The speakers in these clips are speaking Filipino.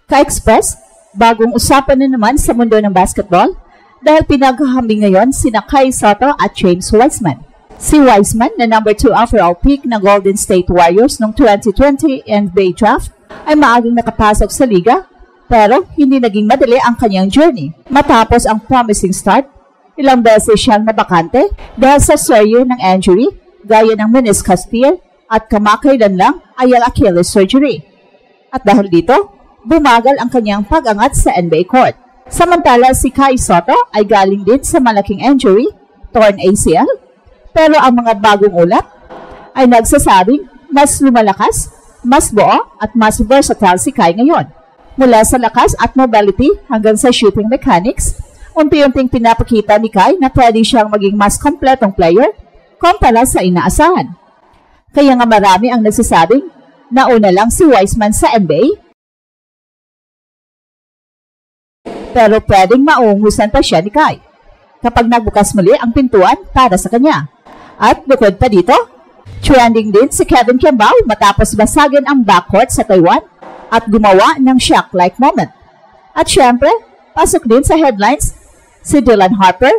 Ka-Express, bagong usapan na naman sa mundo ng basketball dahil pinaghahambing ngayon sina Kai Sotto at James Wiseman. Si Wiseman na number 2 overall pick ng Golden State Warriors noong 2020 NBA draft ay maagang nakapasok sa liga pero hindi naging madali ang kanyang journey. Matapos ang promising start, ilang beses siyang nabakante dahil sa serye ng injury gaya ng meniscus tear at kamakailan lang ay ang Achilles surgery. At dahil dito, bumagal ang kanyang pag-angat sa NBA court. Samantala si Kai Sotto ay galing din sa malaking injury, torn ACL, pero ang mga bagong ulat ay nagsasabing mas lumalakas, mas buo at mas versatile si Kai ngayon. Mula sa lakas at mobility hanggang sa shooting mechanics, unti-unting pinapakita ni Kai na pwede siyang maging mas kompletong player kumpara sa inaasahan. Kaya nga marami ang nagsasabing nauna lang si Wiseman sa NBA, pero pwedeng maungusan pa siya ni Kai kapag nagbukas muli ang pintuan para sa kanya. At bukod pa dito, trending din si Kevin Kimball matapos basagin ang backcourt sa Taiwan at gumawa ng shock-like moment. At syempre, pasok din sa headlines si Dylan Harper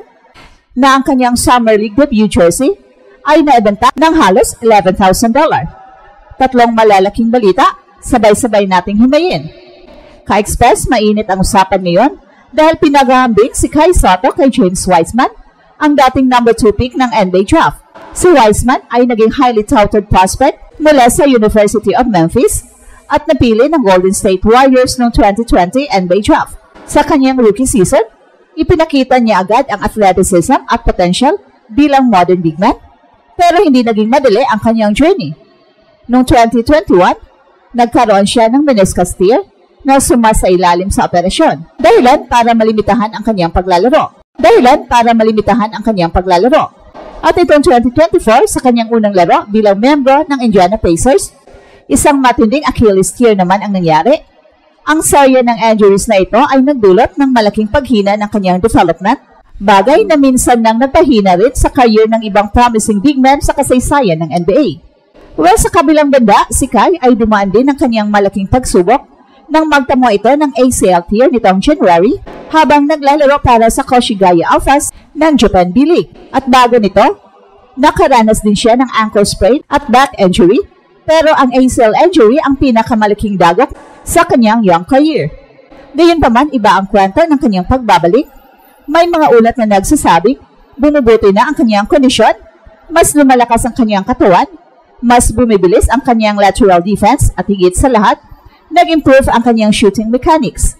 na ang kanyang Summer League debut jersey ay naibenta ng halos $11,000. Tatlong malalaking balita, sabay-sabay nating himayin. Ka-Express, mainit ang usapan ngayon dahil pinaghahambing si Kai Sotto kay James Wiseman, ang dating number 2 pick ng NBA draft. Si Wiseman ay naging highly touted prospect mula sa University of Memphis at napili ng Golden State Warriors noong 2020 NBA draft. Sa kanyang rookie season, ipinakita niya agad ang athleticism at potential bilang modern big man, pero hindi naging madali ang kanyang journey. Noong 2021, nagkaroon siya ng meniscus tear na sumasailalim sa operasyon. Dahilan para malimitahan ang kanyang paglalaro. At itong 2024 sa kanyang unang laro bilang membro ng Indiana Pacers, isang matinding Achilles tear naman ang nangyari. Ang serye ng injuries na ito ay nagdulot ng malaking paghina ng kanyang development, bagay na minsan nang nagpahina rin sa career ng ibang promising big men sa kasaysayan ng NBA. Well, sa kabilang banda, si Kai ay dumaan din ng kanyang malaking pagsubok nang magtamo ito ng ACL tear nitong January habang naglalaro para sa Koshigaya Alphas ng Japan B-League. At bago nito, nakaranas din siya ng ankle sprain at back injury, pero ang ACL injury ang pinakamalaking dagok sa kanyang young career. Gayunpaman, iba ang kwento ng kanyang pagbabalik. May mga ulat na nagsasabing bumubuti na ang kanyang kondisyon, mas lumalakas ang kanyang katawan, mas bumibilis ang kanyang lateral defense at higit sa lahat, nag-improve ang kanyang shooting mechanics.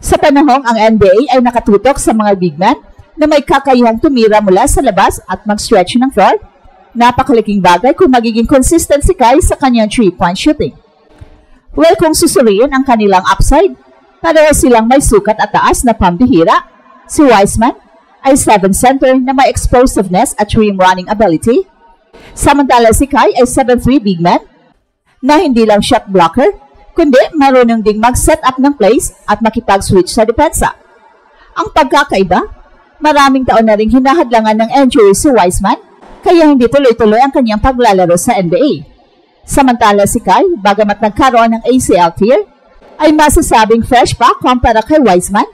Sa panahong ang NBA ay nakatutok sa mga big man na may kakayahang tumira mula sa labas at mag-stretch ng floor, napakalaking bagay kung magiging consistent si Kai sa kanyang 3-point shooting. Well, kung susuriin ang kanilang upside, pareho silang may sukat at taas na pambihira. Si Wiseman ay 7 center na may explosiveness at rim running ability. Samantala si Kai ay 7'3" big man na hindi lang shot blocker, kundi marunong ding mag-set up ng plays at makipag-switch sa depensa. Ang pagkakaiba, maraming taon na ring hinahadlangan ng injury si Wiseman, kaya hindi tuloy-tuloy ang kanyang paglalaro sa NBA. Samantala si Kai, bagamat nagkaroon ng ACL tear, ay masasabing fresh pa kumpara kay Wiseman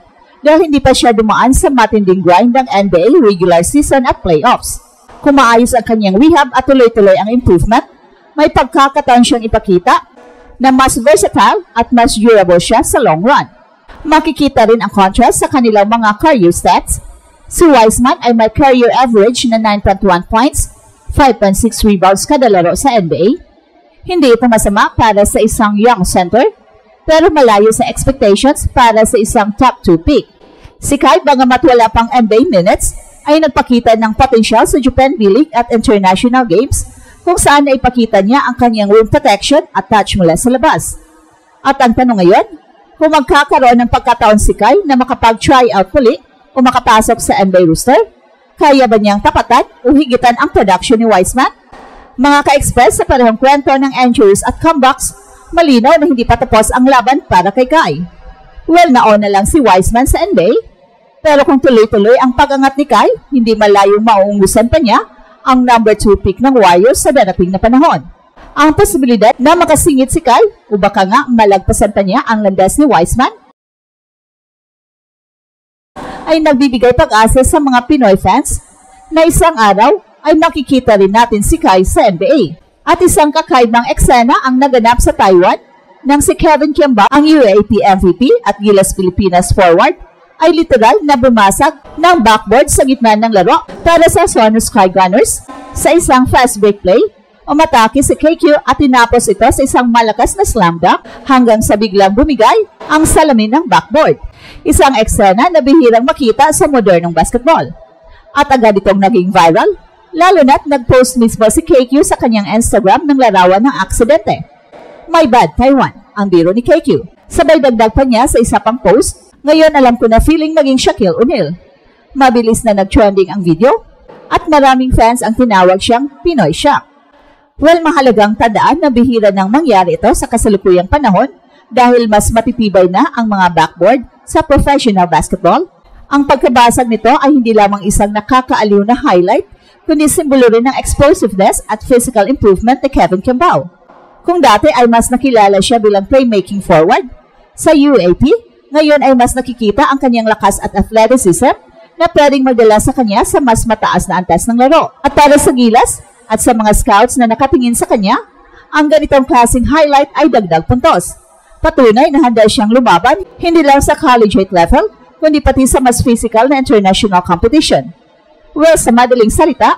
dahil hindi pa siya dumaan sa matinding grind ng NBA regular season at playoffs. Kung maayos ang kanyang rehab at tuloy-tuloy ang improvement, may pagkakataon siyang ipakita na mas versatile at mas durable siya sa long run. Makikita rin ang contrast sa kanilang mga career stats. Si Wiseman ay may career average na 9.1 points, 5.6 rebounds kada laro sa NBA. Hindi ito masama para sa isang young center, pero malayo sa expectations para sa isang top 2 pick. Si Kai, bagamat wala pang NBA minutes, ay nagpakita ng potensyal sa Japan B-League at international games kung saan naipakita niya ang kanyang rim protection at touch mula sa labas. At ang tanong ngayon, kung magkakaroon ng pagkataon si Kai na makapag-try out muli o makapasok sa NBA roster, kaya ba niyang tapatan o higitan ang production ni Wiseman? Mga ka-express, sa parehong kwento ng injuries at comebacks, malinaw na hindi pa tapos ang laban para kay Kai. Well, nauna lang si Wiseman sa NBA, pero kung tuloy-tuloy ang pag-angat ni Kai, hindi malayong mauungusan pa niya ang number 2 pick ng Warriors sa darating na panahon. Ang posibilidad na makasingit si Kai o baka nga malagpasan pa niya ang landas ni Wiseman ay nagbibigay pag-asa sa mga Pinoy fans na isang araw ay makikita rin natin si Kai sa NBA. At isang kakaibang eksena ang naganap sa Taiwan nang si Kevin Kiambao, ang UAAP MVP at Gilas Pilipinas forward, ay literal na bumasag ng backboard sa gitna ng laro para sa Suwannee Sky Gunners sa isang fast break play. Umatake si KQ at tinapos ito sa isang malakas na slam dunk hanggang sa biglang bumigay ang salamin ng backboard. Isang eksena na bihirang makita sa modernong basketball. At agad itong naging viral, lalo na't nag-post mismo si KQ sa kanyang Instagram ng larawan ng aksidente. My bad, Taiwan, ang biro ni KQ. Sabay dagdag pa niya sa isa pang post, ngayon alam ko na feeling maging Shaquille O'Neal. Mabilis na nag-trending ang video at maraming fans ang tinawag siyang Pinoy Shaq. Well, mahalagang tandaan na bihira nang mangyari ito sa kasalukuyang panahon dahil mas matitibay na ang mga backboard sa professional basketball. Ang pagkabasag nito ay hindi lamang isang nakakaaliw na highlight, kundi simbolo rin ng explosiveness at physical improvement ni Kevin Kiambao. Kung dati ay mas nakilala siya bilang playmaking forward, sa UAAP, ngayon ay mas nakikita ang kanyang lakas at athleticism na pwedeng magdala sa kanya sa mas mataas na antas ng laro. At para sa Gilas at sa mga scouts na nakatingin sa kanya, ang ganitong klaseng highlight ay dagdag puntos. Patunay na handa siyang lumaban hindi lang sa collegiate level, kundi pati sa mas physical na international competition. Well, sa madaling salita,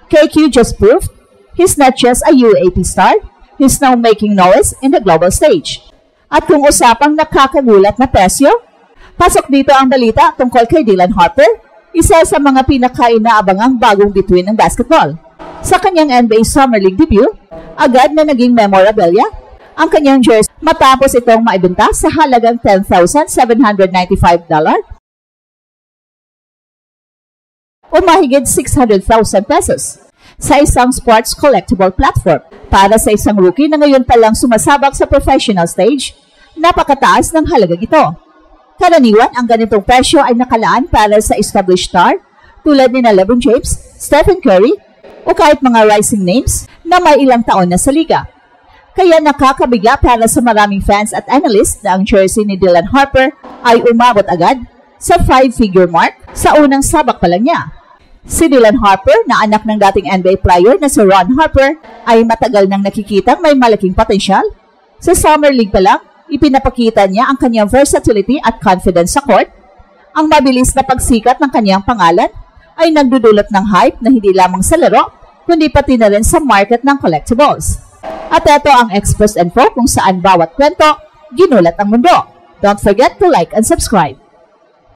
KQ just proved he's not just a UAAP star, he's now making noise in the global stage. At kung usapang nakakagulat na presyo, pasok dito ang balita tungkol kay Dylan Harper, isa sa mga pinakainaabangang bagong bituin ng basketball. Sa kanyang NBA Summer League debut, agad na naging memorabilia ang kanyang jersey matapos itong maibenta sa halagang $10,795 o mahigit 600,000 pesos sa isang sports collectible platform. Para sa isang rookie na ngayon palang sumasabak sa professional stage, napakataas ng halagang ito. Karaniwan, ang ganitong presyo ay nakalaan para sa established star tulad ni LeBron James, Stephen Curry, o kahit mga rising names na may ilang taon na sa liga. Kaya nakakabigla para sa maraming fans at analysts na ang jersey ni Dylan Harper ay umabot agad sa 5-figure mark sa unang sabak pa lang niya. Si Dylan Harper, na anak ng dating NBA player na si Ron Harper, ay matagal nang nakikitang may malaking potensyal. Sa Summer League pa lang, ipinapakita niya ang kanyang versatility at confidence sa court. Ang mabilis na pagsikat ng kanyang pangalan ay nagdudulot ng hype na hindi lamang sa laro, kundi pati na rin sa market ng collectibles. At ito ang Express Info kung saan bawat kwento, ginulat ang mundo. Don't forget to like and subscribe.